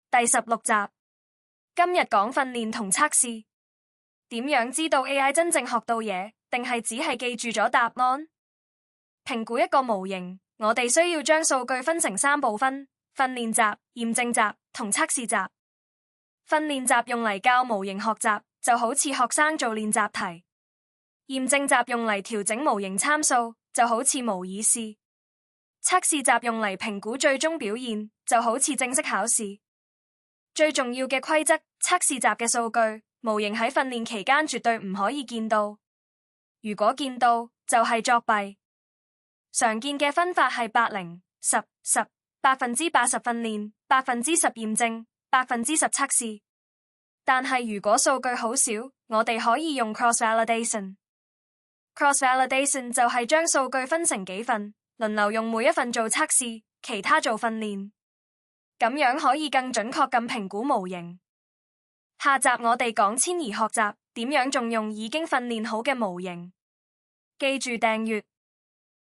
第16集。今日講訓練同測試。點樣知道 AI 真正學到嘢，定係只係記住咗答案？評估一個模型，我哋需要將數據分成3部分：訓練集、驗證集同測試集。訓練集用嚟教模型學習，就好似學生做練習題；驗證集用嚟調整模型參數，就好似模擬試；測試集用嚟評估最終表現，就好似正式考試。最重要嘅規則，測試集嘅數據，模型喺訓練期間絕對唔可以見到。如果見到，就係作弊。常見嘅分法係80%，10%，80%訓練，10%驗證，10%測試。但係如果數據好少，我哋可以用 cross validation。cross validation 就係將數據分成幾份，輪流用每一份做測試，其他做訓練。咁樣可以更準確咁評估模型。下集我哋講遷移學習，點樣重用已經訓練好嘅模型。記住訂閱、